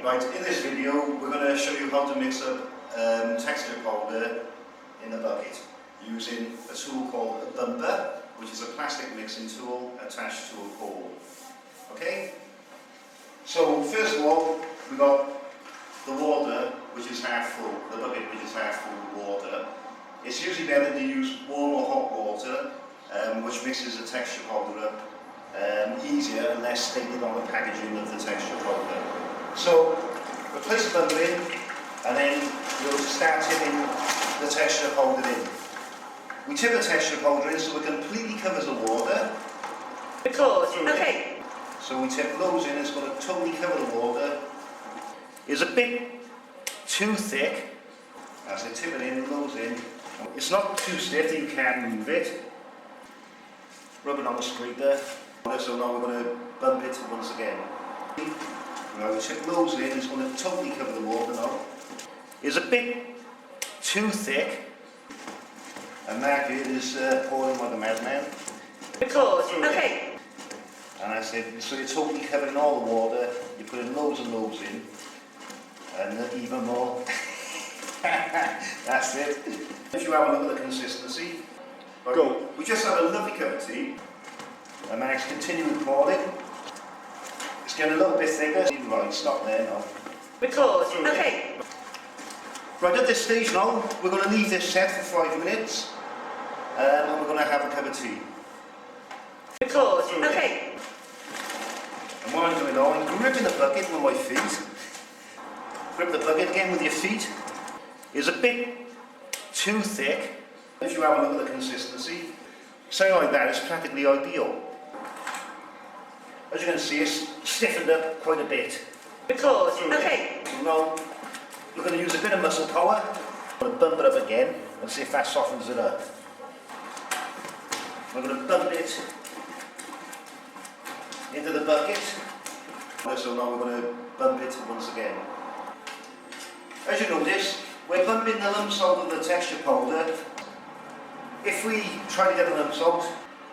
Right, in this video we're going to show you how to mix up texture powder in a bucket using a tool called a bumper, which is a plastic mixing tool attached to a pole. Okay? So first of all, we've got the water, which is half full, the bucket which is half full of water. It's usually better to use warm or hot water, which mixes the texture powder up easier and less stated on the packaging of the texture powder. So we'll place the bumper in and then we'll start tipping the texture powder in. We tip the texture powder in so it completely covers the water. Record. Okay. So we tip loads in, it's going to totally cover the water. It's a bit too thick. As I tip it in, loads in. It's not too stiff that you can't move it. Rub it on the scraper. So now we're going to bump it once again. Now we tip loads in, it's going to totally cover the water now. It's a bit too thick. And Mark here is pouring like a madman. Record. Okay. And I said, so you're totally covering all the water, you're putting loads and loads in, and even more. That's it. If you have a look at the consistency, go. We just had a lovely cup of tea, and Mark's continuing pouring. It's getting a little bit thicker. Right, stop there now. Record. Okay. Right, at this stage now, we're going to leave this set for 5 minutes, and we're going to have a cup of tea. Record. Okay. And what I'm doing now, I'm gripping the bucket with my feet. Grip the bucket again with your feet. It's a bit too thick. If you have a look at the consistency, something like that is practically ideal. As you can see, it's stiffened up quite a bit. Record. Okay. So now, we're going to use a bit of muscle power. I'm going to bump it up again and see if that softens it up. I'm going to bump it into the bucket. So now we're going to bump it once again. As you notice, we're bumping the lumps out of the texture powder. If we try to get the lumps out,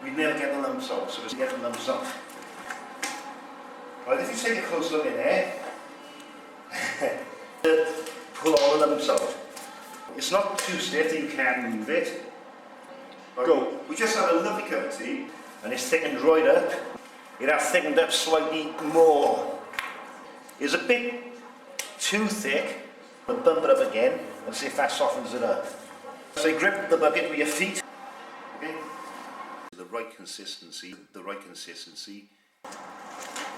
we'd never get the lumps out, so let's get the lumps out. Right, if you take a close look in there, pull all the lumps out. It's not too stiff that you can't move it. Go. We just had a lovely cup of tea, and it's thickened right up. It has thickened up slightly more. It's a bit too thick. We'll bump it up again and see if that softens it up. So grip the bucket with your feet. Okay. The right consistency.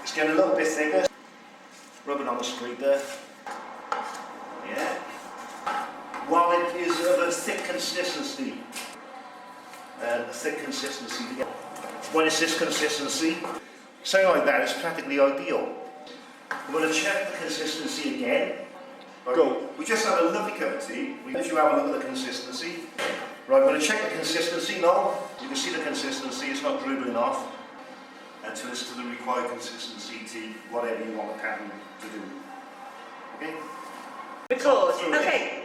It's getting a little bit thicker. Rub it on the scraper. Yeah. While it is of a thick consistency. When it's this consistency, something like that is practically ideal. We're going to check the consistency again. Go. We just had a lovely cup of tea. If you have a look at the consistency. Right, we're going to check the consistency now. You can see the consistency, it's not dribbling off. Until it's to the required consistency to whatever you want the pattern to do. Okay? Record. Okay.